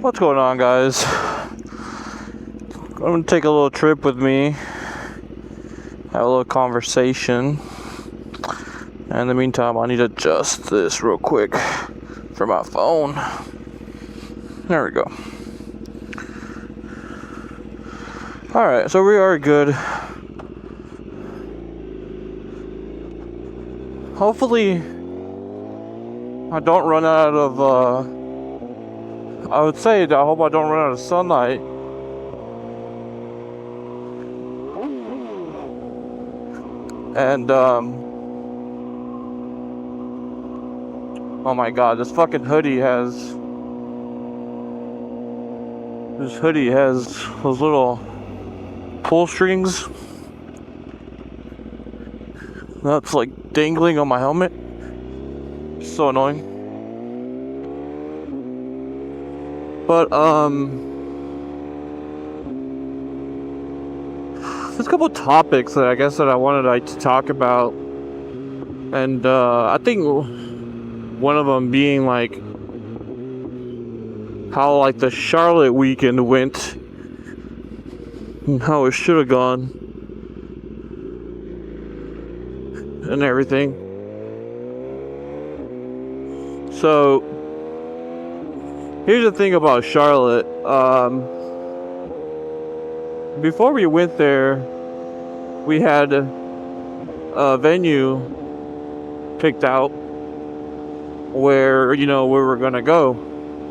What's going on, guys? I'm gonna take a little trip with me, have a little conversation. And in the meantime, I need to adjust this real quick for my phone. There we go. Alright, so we are good. Hopefully, I don't run out of, I would say that I hope I don't run out of sunlight. And, oh my god, this fucking hoodie has... This hoodie has those little pull strings that's like dangling on my helmet. So annoying. But, there's a couple of topics that I guess that I wanted to talk about. And, I think one of them being, like, how, like, the Charlotte weekend went. And how it should have gone. And everything. So, here's the thing about Charlotte. Before we went there, we had a venue picked out where, where we're gonna go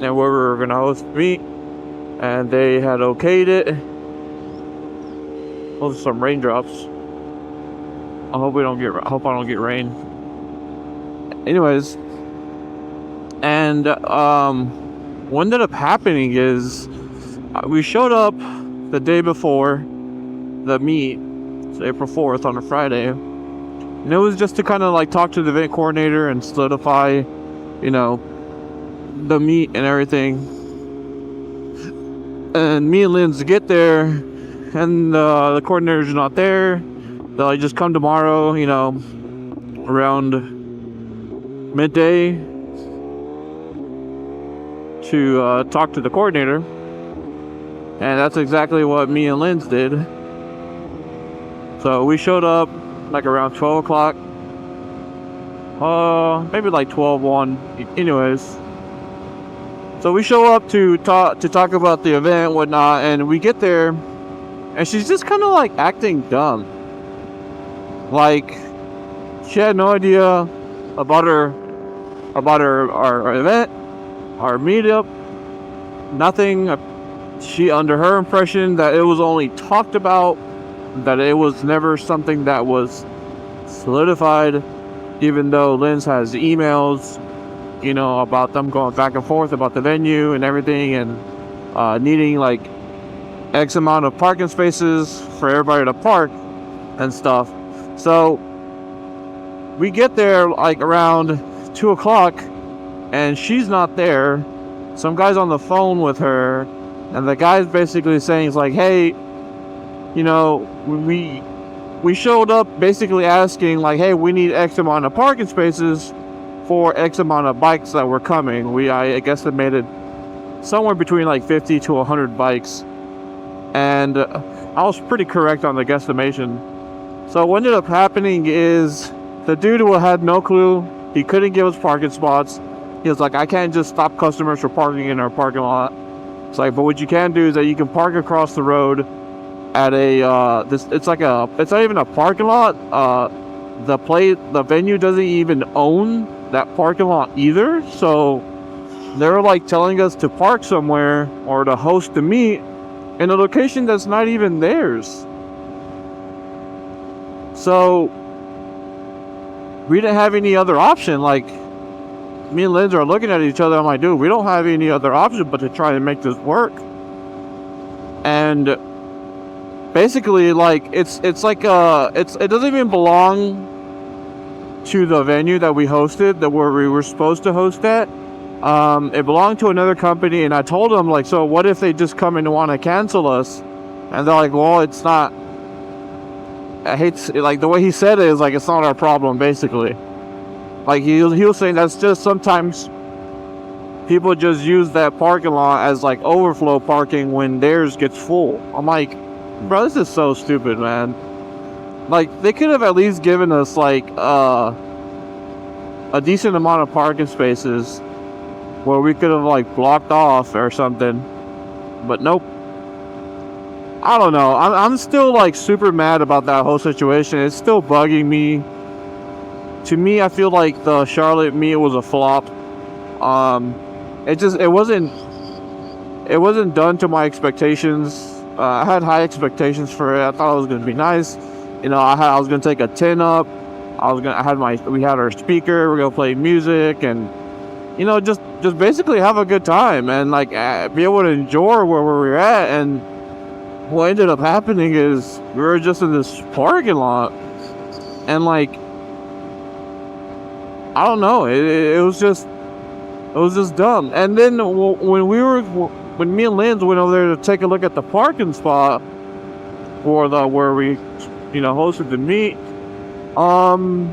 and where we were gonna host the meet, and they had okayed it. Those are some raindrops. I hope I don't get rain. Anyways, and what ended up happening is we showed up the day before the meet, so April 4th on a Friday, and it was just to kind of like talk to the event coordinator and solidify, the meet and everything. And me and Linz get there, and the coordinator's not there. They'll like, just come tomorrow, around midday to talk to the coordinator. And that's exactly what me and Linz did. So we showed up like around 12 o'clock. Maybe like 12:01. Anyways. So we show up to talk about the event and whatnot, and we get there, and she's just kind of like acting dumb. Like, she had no idea about our event, our meetup, nothing. She, under her impression that it was only talked about, that it was never something that was solidified, even though Linz has emails, about them going back and forth about the venue and everything, and needing like X amount of parking spaces for everybody to park and stuff. So we get there like around 2 o'clock, and she's not there. Some guy's on the phone with her, and the guy's basically saying, it's like, hey, we showed up basically asking, like, hey, we need X amount of parking spaces for X amount of bikes that were coming. I guesstimated somewhere between like 50 to 100 bikes. And I was pretty correct on the guesstimation. So what ended up happening is the dude who had no clue, he couldn't give us parking spots. He was like, I can't just stop customers from parking in our parking lot. It's like, but what you can do is that you can park across the road at it's not even a parking lot. The venue doesn't even own that parking lot either. So they're like telling us to park somewhere or to host the meet in a location that's not even theirs. So we didn't have any other option. Like, me and Linz are looking at each other. I'm like, dude, we don't have any other option but to try and make this work. And basically, like, it doesn't even belong to the venue that we hosted, where we were supposed to host at. It belonged to another company, and I told them, like, so what if they just come and want to cancel us? And they're like, well, it's not. Like, the way he said it is like, it's not our problem, basically. Like, he was saying that's just sometimes people just use that parking lot as like overflow parking when theirs gets full. I'm like, bro, this is so stupid, man. Like, they could have at least given us like a decent amount of parking spaces where we could have like blocked off or something. But nope. I don't know. I'm still like super mad about that whole situation. It's still bugging me. To me, I feel like the Charlotte meet was a flop. It wasn't done to my expectations. I had high expectations for it. I thought it was gonna be nice. You know, I was gonna take a 10 up. We had our speaker. We're gonna play music and, you know, just basically have a good time and like be able to enjoy where we were at. And what ended up happening is we were just in this parking lot, and like, I don't know, it was just dumb. And then when me and Linz went over there to take a look at the parking spot for where we, you know, hosted the meet, damn,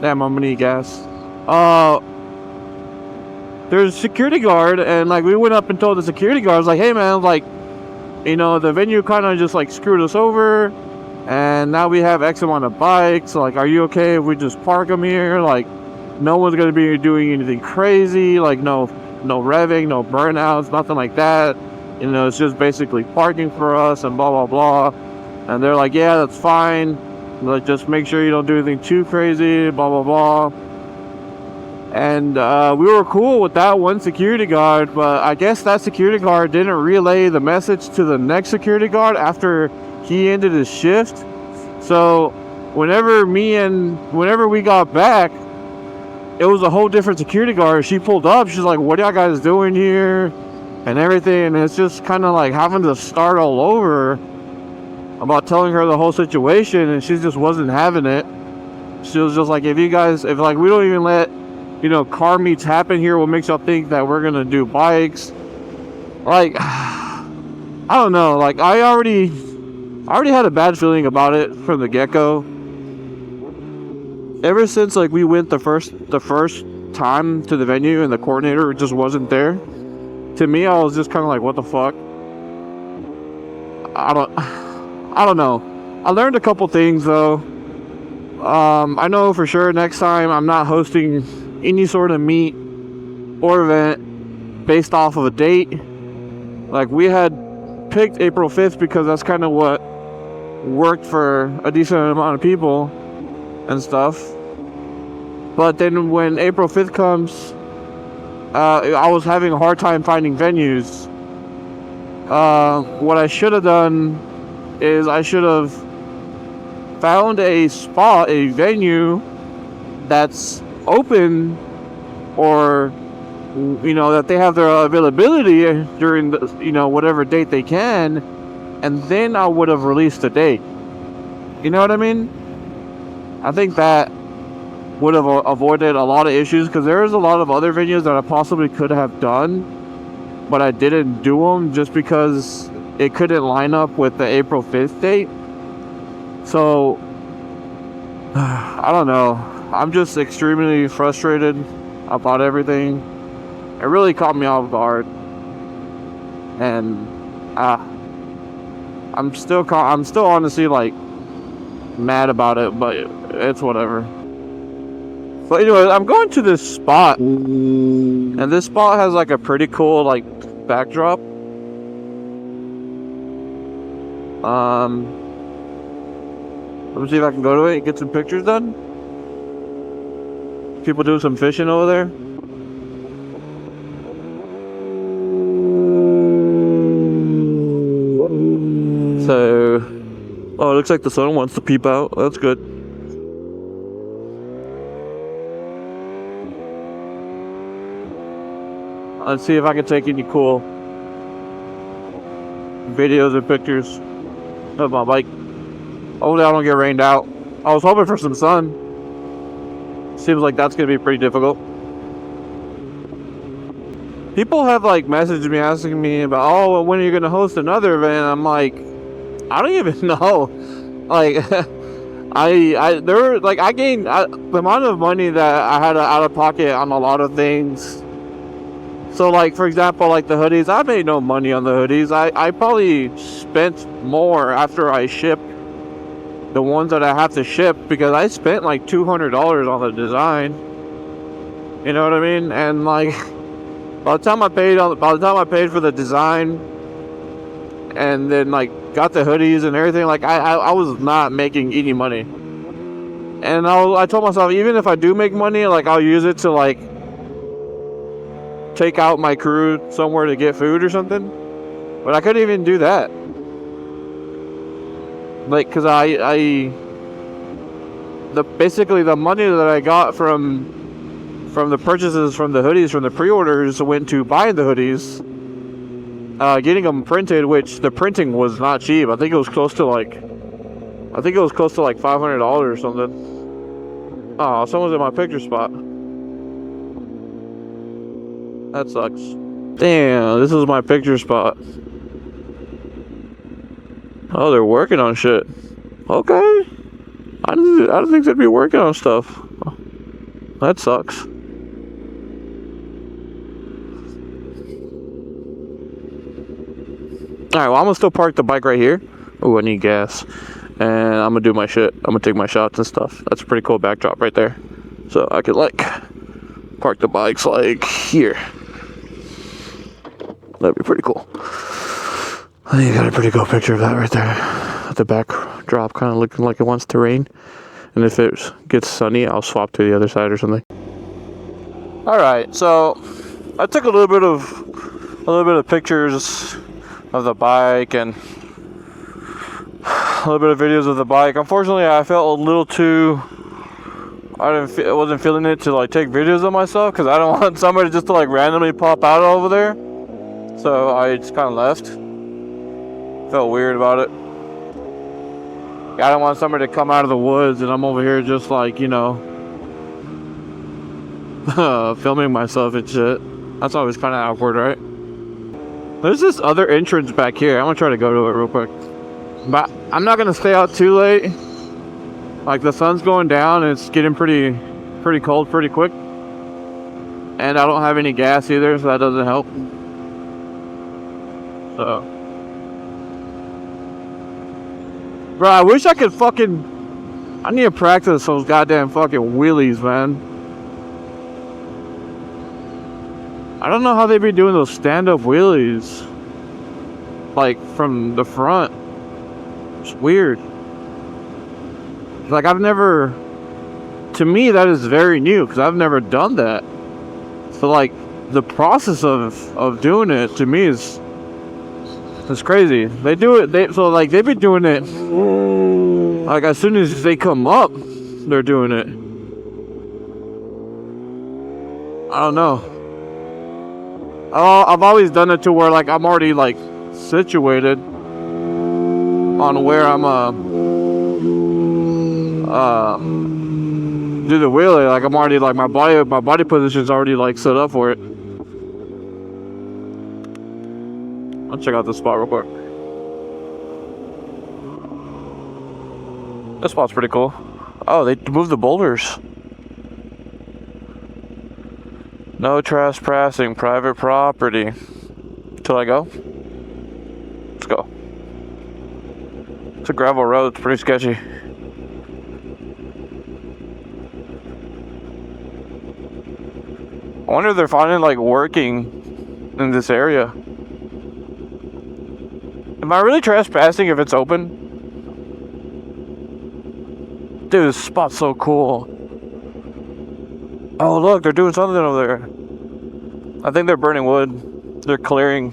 I'm gonna need gas. There's a security guard, and like we went up and told the security guard, I was like, hey man, like, you know, the venue kind of just like screwed us over, and now we have X amount of bikes. Like, are you okay if we just park them here? Like, no one's gonna be doing anything crazy. Like, no revving, no burnouts, nothing like that. You know, it's just basically parking for us and blah blah blah. And they're like, yeah, that's fine. Like, just make sure you don't do anything too crazy. Blah blah blah. And we were cool with that one security guard, but I guess that security guard didn't relay the message to the next security guard after he ended his shift. So whenever we got back, it was a whole different security guard. She pulled up, she's like, what are y'all guys doing here? And everything, and it's just kind of like having to start all over about telling her the whole situation, and she just wasn't having it. She was just like, if like we don't even let, you know, car meets happen here, what makes y'all think that we're gonna do bikes? Like, I don't know. Like, I already had a bad feeling about it from the get-go. Ever since like we went the first time to the venue and the coordinator just wasn't there, to me I was just kind of like, what the fuck? I don't know. I learned a couple things though. I know for sure next time I'm not hosting any sort of meet or event based off of a date. Like, we had picked April 5th because that's kind of what worked for a decent amount of people and stuff. But then when April 5th comes, I was having a hard time finding venues. What I should have done is I should have found a venue that's open, or, you know, that they have their availability during the, you know, whatever date they can, and then I would have released the date. You know what I mean? I think that would have avoided a lot of issues, because there's a lot of other venues that I possibly could have done, but I didn't do them just because it couldn't line up with the April 5th date. So I don't know. I'm just extremely frustrated about everything. It really caught me off guard, and I'm still honestly like mad about it, but it's whatever. But anyway, I'm going to this spot, and this spot has like a pretty cool like backdrop. Let me see if I can go to it and get some pictures done. People doing some fishing over there. So, oh, it looks like the sun wants to peep out. That's good. Let's see if I can take any cool videos and pictures of my bike. Hopefully I don't get rained out. I was hoping for some sun. Seems like that's gonna be pretty difficult. People have like messaged me asking me about, oh, well, when are you gonna host another event? I'm like, I don't even know. Like, the amount of money that I had out of pocket on a lot of things So like, for example, like the hoodies, I made no money on the hoodies. I probably spent more after I shipped the ones that I have to ship, because I spent like $200 on the design. You know what I mean? And like, by the time I paid for the design, and then like got the hoodies and everything, like I was not making any money. And I told myself, even if I do make money, like I'll use it to like take out my crew somewhere to get food or something. But I couldn't even do that. Like, because basically the money that I got from the purchases from the hoodies, from the pre-orders, went to buying the hoodies, getting them printed, which the printing was not cheap. I think it was close to like $500 or something. Oh, someone's in my picture spot. That sucks. Damn, this is my picture spot. Oh, they're working on shit. Okay. I didn't think they'd be working on stuff. That sucks. Alright, well, I'm gonna still park the bike right here. Oh, I need gas. And I'm gonna do my shit. I'm gonna take my shots and stuff. That's a pretty cool backdrop right there. So I could, like, park the bikes, like, here. That'd be pretty cool. I think you got a pretty cool picture of that right there. The backdrop kind of looking like it wants to rain. And if it gets sunny, I'll swap to the other side or something. Alright, so I took a little bit of pictures of the bike and a little bit of videos of the bike. Unfortunately, I felt a little too... I wasn't feeling it to like take videos of myself, because I don't want somebody just to like randomly pop out over there. So I just kind of left. Felt weird about it. I don't want somebody to come out of the woods and I'm over here just like, you know, filming myself and shit. That's always kind of awkward, right? There's this other entrance back here. I'm gonna try to go to it real quick, but I'm not gonna stay out too late. Like, the sun's going down and it's getting pretty cold pretty quick, and I don't have any gas either, so that doesn't help. So, bro, I wish I could fucking... I need to practice those goddamn fucking wheelies, man. I don't know how they be doing those stand-up wheelies, like, from the front. It's weird. Like, I've never... To me, that is very new, because I've never done that. So, like, the process of doing it, to me, is crazy. They do it... So, like, they've been doing it... Like, as soon as they come up, they're doing it. I don't know. I've always done it to where, like, I'm already, like, situated on where I'm, do the wheelie. Like, I'm already, like, my body position's already, like, set up for it. I'll check out this spot real quick. This spot's pretty cool. Oh, they moved the boulders. No trespassing, private property. Till I go? Let's go. It's a gravel road, it's pretty sketchy. I wonder if they're finally, like, working in this area. Am I really trespassing if it's open? Dude, this spot's so cool. Oh, look, they're doing something over there. I think they're burning wood. They're clearing.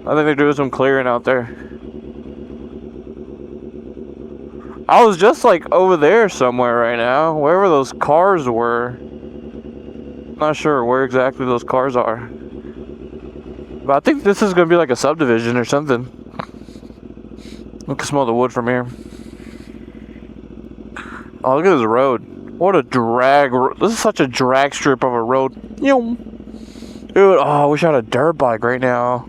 I think they're doing some clearing out there. I was just, like, over there somewhere right now. Wherever those cars were. Not sure where exactly those cars are. But I think this is going to be like a subdivision or something. I can smell the wood from here. Oh, look at this road. What a drag. This is such a drag strip of a road. Dude, oh, I wish I had a dirt bike right now.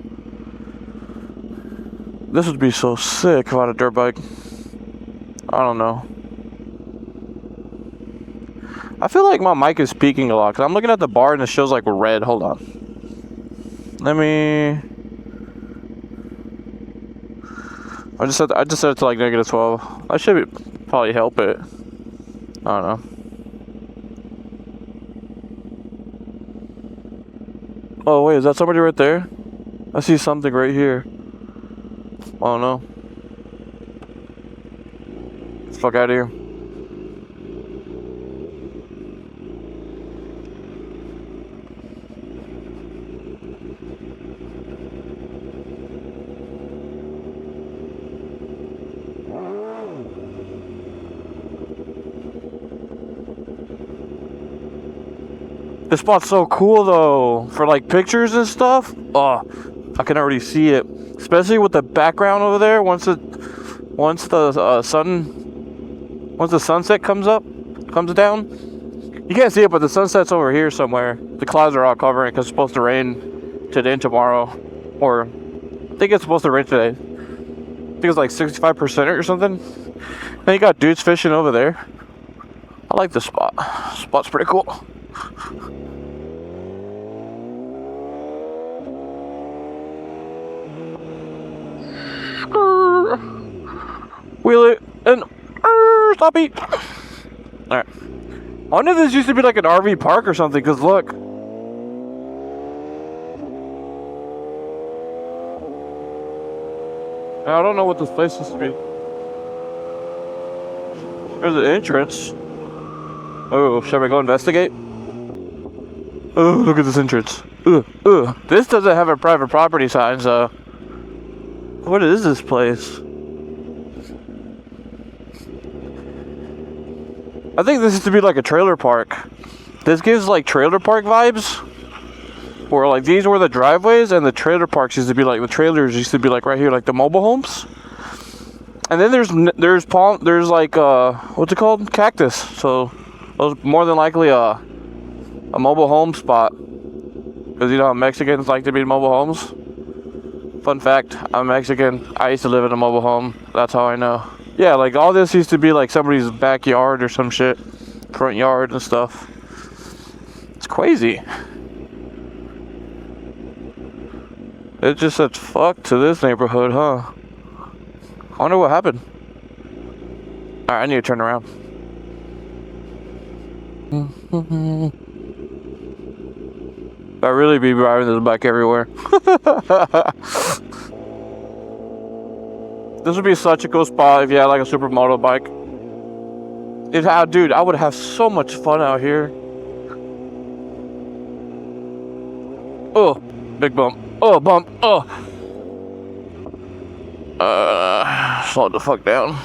This would be so sick if I had a dirt bike. I don't know. I feel like my mic is peaking a lot because I'm looking at the bar and it shows like red. Hold on. Let me. I just set it to like -12. That should probably help it. I don't know. Oh wait, is that somebody right there? I see something right here. I don't know. Get the fuck out of here. This spot's so cool though, for like pictures and stuff. Oh, I can already see it, especially with the background over there. Once the sunset comes down, you can't see it, but the sunset's over here somewhere. The clouds are all covering because it's supposed to rain today and tomorrow, or I think it's supposed to rain today. I think it's like 65% or something. And you got dudes fishing over there. I like this spot. This spot's pretty cool. Wheel it and stop it. Alright. I wonder if this used to be like an RV park or something, because look. I don't know what this place used to be. There's an entrance. Oh, shall we go investigate? Oh, look at this entrance. This doesn't have a private property sign, so. What is this place? I think this used to be like a trailer park. This gives like trailer park vibes. Where like these were the driveways and the trailer parks used to be like, the trailers used to be like right here, like the mobile homes. And then there's like what's it called? Cactus. So those more than likely a mobile home spot. Because you know how Mexicans like to be in mobile homes. Fun fact, I'm Mexican. I used to live in a mobile home. That's how I know. Yeah, like all this used to be like somebody's backyard or some shit. Front yard and stuff. It's crazy. It just said fuck to this neighborhood, huh? I wonder what happened. Alright, I need to turn around. I really be driving this bike everywhere. This would be such a cool spot if you had like a supermoto bike. Dude, I would have so much fun out here. Oh, big bump. Oh, bump. Oh. Slow the fuck down.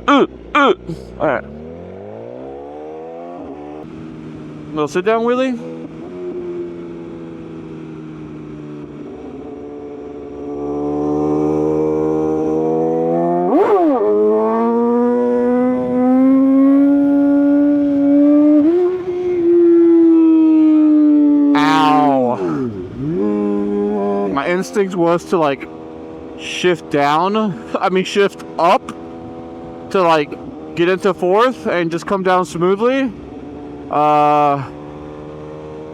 Alright. Little sit down wheelie. Instinct was to like shift up to like get into fourth and just come down smoothly.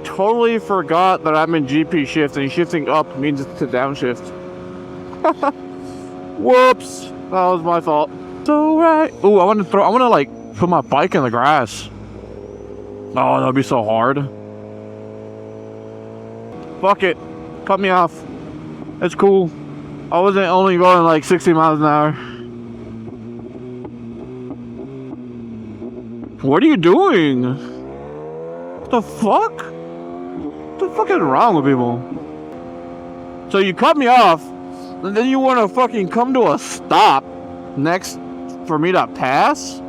Totally forgot that I'm in GP shift and shifting up means to downshift. Whoops, that was my fault. So right. Ooh, I want to like put my bike in the grass. Oh, that'd be so hard. Fuck it, cut me off. It's cool. I wasn't only going like 60 miles an hour. What are you doing? What the fuck? What the fuck is wrong with people? So you cut me off, and then you want to fucking come to a stop next for me to pass?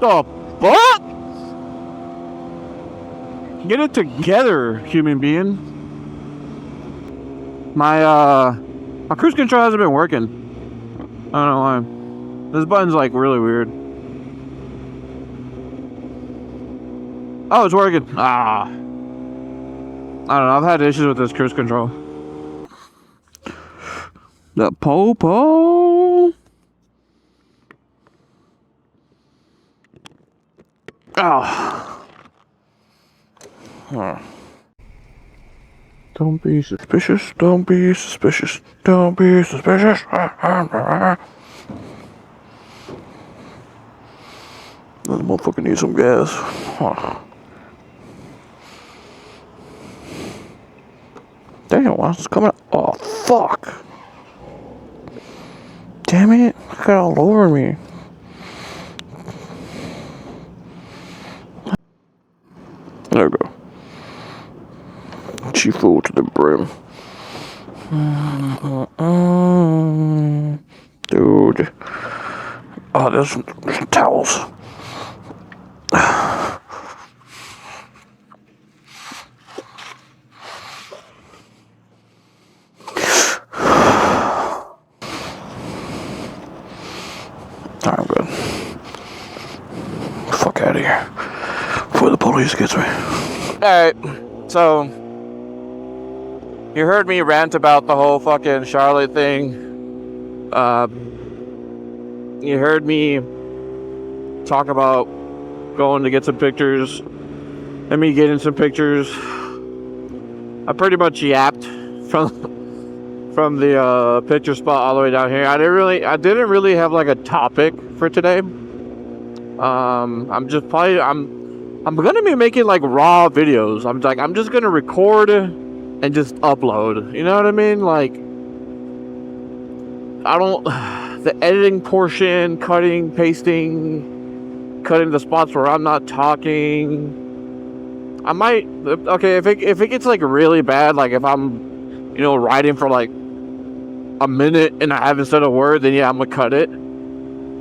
The fuck? Get it together, human being. My cruise control hasn't been working. I don't know why. This button's like really weird. Oh, it's working. I don't know. I've had issues with this cruise control. The popo. Oh. Huh. Don't be suspicious. Don't be suspicious. Don't be suspicious. This motherfucker needs some gas. Huh. Damn, why is this coming? Oh, fuck. Damn it. It got all over me. There we go. She full to the brim. Dude. Oh, there's some towels. I'm good. Fuck out of here. Before the police gets me. Alright, so you heard me rant about the whole fucking Charlotte thing. You heard me talk about going to get some pictures and me getting some pictures. I pretty much yapped from the picture spot all the way down here. I didn't really have like a topic for today. I'm gonna be making like raw videos. I'm just gonna record and just upload. You know what I mean? Like, the editing portion, cutting, pasting, cutting the spots where I'm not talking. I might, okay, if it gets like really bad, like if I'm, writing for like a minute and I haven't said a word, then yeah, I'm gonna cut it.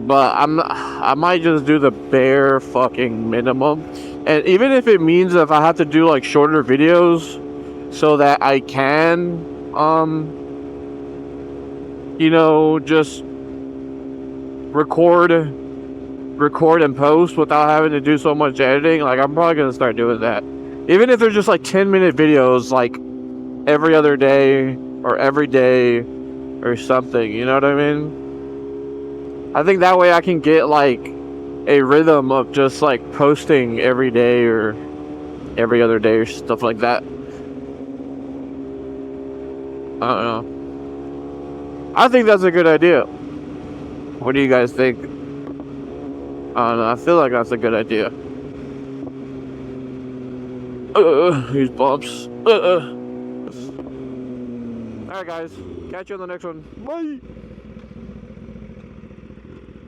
But I might just do the bare fucking minimum. And even if it means if I have to do like shorter videos so that I can, just record and post without having to do so much editing, like I'm probably gonna start doing that. Even if they're just like 10-minute videos, like every other day or every day or something, you know what I mean? I think that way I can get like a rhythm of just like posting every day or every other day or stuff like that. I don't know. I think that's a good idea. What do you guys think? I don't know. I feel like that's a good idea. These bumps. Alright guys, catch you on the next one. Bye!